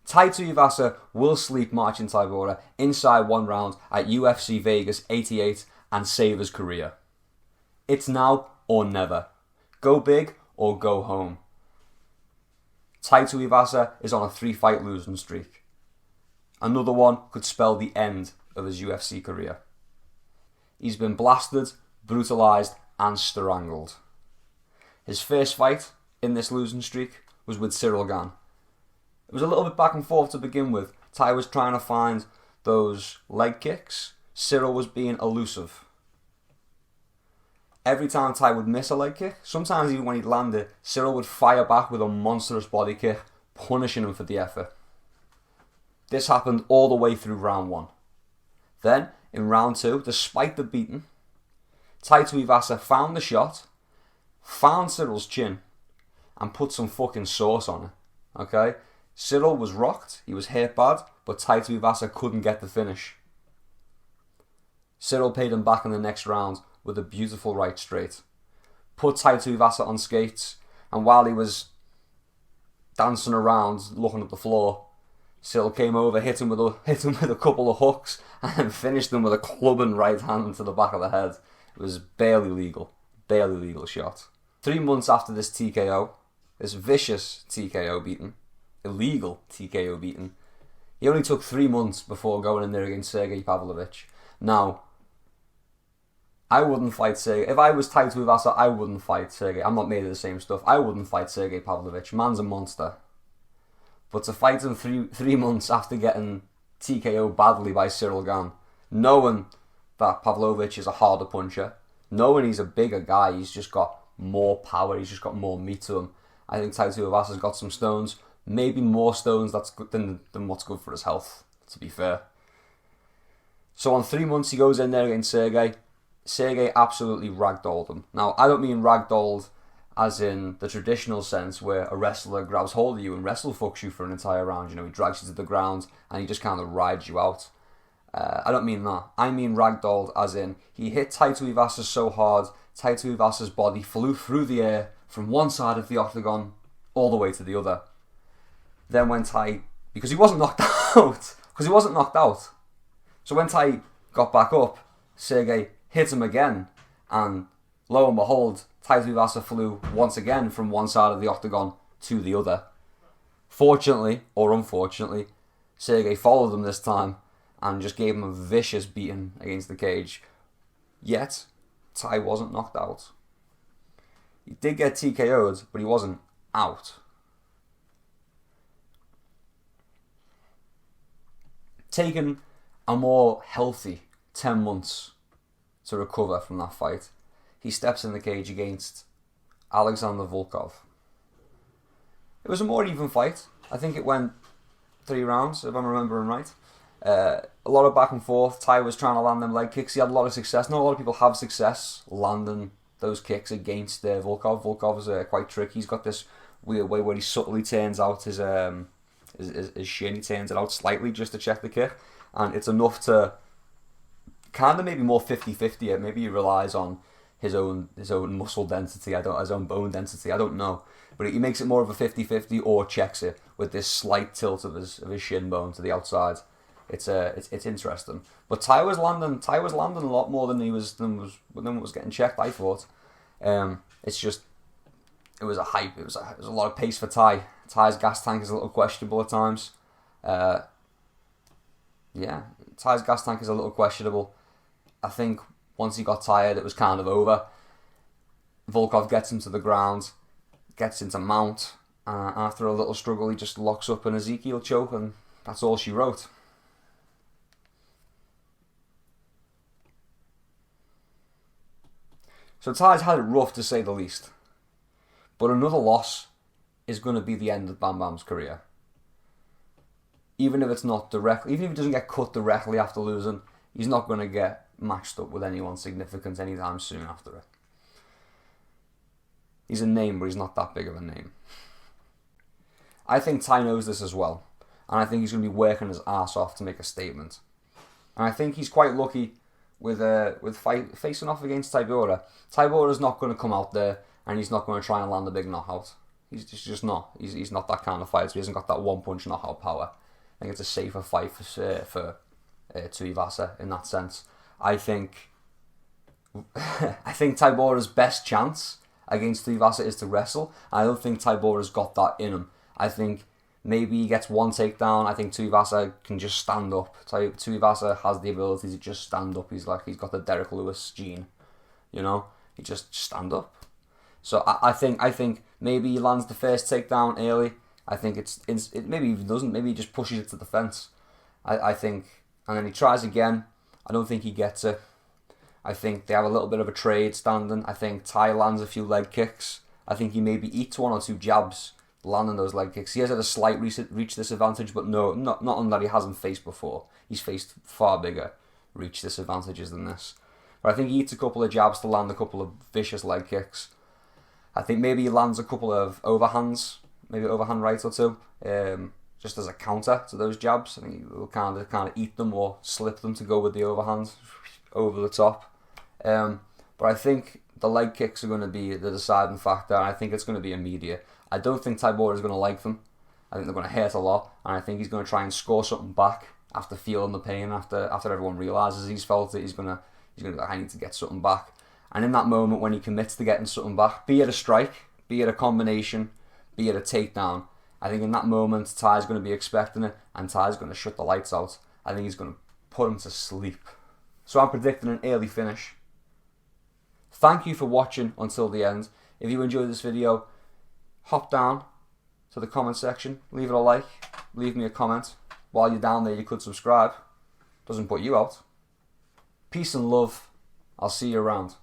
Tai Tuivasa will sleep Marchin Tybura inside 1 round at UFC Vegas 88 and save his career. It's now or never. Go big or go home. Tai Tuivasa is on a 3-fight losing streak. Another one could spell the end of his UFC career. He's been blasted, brutalised and strangled. His first fight in this losing streak was with Cyril Gane. It was a little bit back and forth to begin with. Tai was trying to find those leg kicks. Cyril was being elusive. Every time Tai would miss a leg kick, sometimes even when he'd land it, Cyril would fire back with a monstrous body kick, punishing him for the effort. This happened all the way through round 1. Then, in round 2, despite the beating, Tai Tuivasa found the shot, found Cyril's chin, and put some fucking sauce on it. Okay? Cyril was rocked, he was hit bad, but Tai Tuivasa couldn't get the finish. Cyril paid him back in the next round with a beautiful right straight. Put Tai Tuivasa on skates, and while he was dancing around looking at the floor, Cyril came over, hit him with a couple of hooks, and then finished him with a clubbing right hand to the back of the head. It was barely legal shot. 3 months after this TKO, this vicious TKO beating, illegal TKO beating, he only took 3 months before going in there against Sergey Pavlovich. Now, I wouldn't fight Sergey. If I was Tai Tuivasa, I wouldn't fight Sergey. I'm not made of the same stuff. I wouldn't fight Sergey Pavlovich. Man's a monster. But to fight him 3 months after getting TKO badly by Cyril Gane, knowing that Pavlovich is a harder puncher, knowing he's a bigger guy, he's just got more power, he's just got more meat to him. I think Tai Tuivasa's got some stones, maybe more stones that's good than what's good for his health, to be fair. So on 3 months he goes in there against Sergey. Sergey absolutely ragdolled him. Now, I don't mean ragdolled as in the traditional sense where a wrestler grabs hold of you and wrestle fucks you for an entire round. You know, he drags you to the ground and he just kind of rides you out. I don't mean that. I mean ragdolled as in he hit Tai Tuivasa so hard, Tai Tuivasa's body flew through the air from one side of the octagon all the way to the other. Then when Tai, because he wasn't knocked out, so when Tai got back up, Sergey hit him again, and lo and behold, Tai Tuivasa flew once again from one side of the octagon to the other. Fortunately, or unfortunately, Sergey followed him this time and just gave him a vicious beating against the cage. Yet, Tai wasn't knocked out. He did get TKO'd, but he wasn't out. Taken a more healthy 10 months to recover from that fight, he steps in the cage against Alexander Volkov. It was a more even fight. I think it went 3 rounds, if I'm remembering right. A lot of back and forth. Tai was trying to land them leg kicks. He had a lot of success. Not a lot of people have success landing those kicks against Volkov. Volkov is quite tricky. He's got this weird way where he subtly turns out his shin. He turns it out slightly just to check the kick. And it's enough to kind of maybe more 50-50. Maybe he relies on his own muscle density, his own bone density, I don't know. But he makes it more of a 50-50 or checks it with this slight tilt of his shin bone to the outside. It's interesting. But Tai was landing a lot more than was getting checked, I thought. It was a hype. It was a lot of pace for Tai. Tai's gas tank is a little questionable at times. Tai's gas tank is a little questionable. I think once he got tired, it was kind of over. Volkov gets him to the ground, gets into mount. After a little struggle, he just locks up an Ezekiel choke, and that's all she wrote. So Tai's had it rough, to say the least. But another loss is going to be the end of Bam Bam's career. Even if it's not directly, even if he doesn't get cut directly after losing, he's not going to get matched up with anyone significant anytime soon after it. He's a name, but he's not that big of a name. I think Tai knows this as well, and I think he's going to be working his ass off to make a statement. And I think he's quite lucky with facing off against Tybura. Tybura's not going to come out there and he's not going to try and land a big knockout. He's just not. He's not that kind of fighter. He hasn't got that one punch knockout power. I think it's a safer fight for Tuivasa in that sense. I think Tybura's best chance against Tuivasa is to wrestle. I don't think Tybura's got that in him. I think maybe he gets one takedown. I think Tuivasa can just stand up. Tuivasa has the ability to just stand up. He's got the Derek Lewis gene, you know. He just stand up. So I think maybe he lands the first takedown early. I think maybe even doesn't. Maybe he just pushes it to the fence. I think, and then he tries again. I don't think he gets it. I think they have a little bit of a trade standing. I think Tai lands a few leg kicks. I think he maybe eats one or two jabs landing those leg kicks. He has had a slight reach disadvantage, but no, not one that he hasn't faced before. He's faced far bigger reach disadvantages than this. But I think he eats a couple of jabs to land a couple of vicious leg kicks. I think maybe he lands a couple of overhands, maybe overhand right or two, just as a counter to those jabs. I think he will kind of eat them or slip them to go with the overhands over the top. But I think the leg kicks are going to be the deciding factor, and I think it's going to be immediate. I don't think Tybura is going to like them. I think they're going to hurt a lot, and I think he's going to try and score something back after feeling the pain, after everyone realises he's felt it. He's going to be like, I need to get something back. And in that moment when he commits to getting something back, be it a strike, be it a combination, be it a takedown, I think in that moment Ty's going to be expecting it, and Ty's going to shut the lights out. I think he's going to put him to sleep. So I'm predicting an early finish. Thank you for watching until the end. If you enjoyed this video, hop down to the comment section, leave it a like, leave me a comment. While you're down there, you could subscribe. Doesn't put you out. Peace and love. I'll see you around.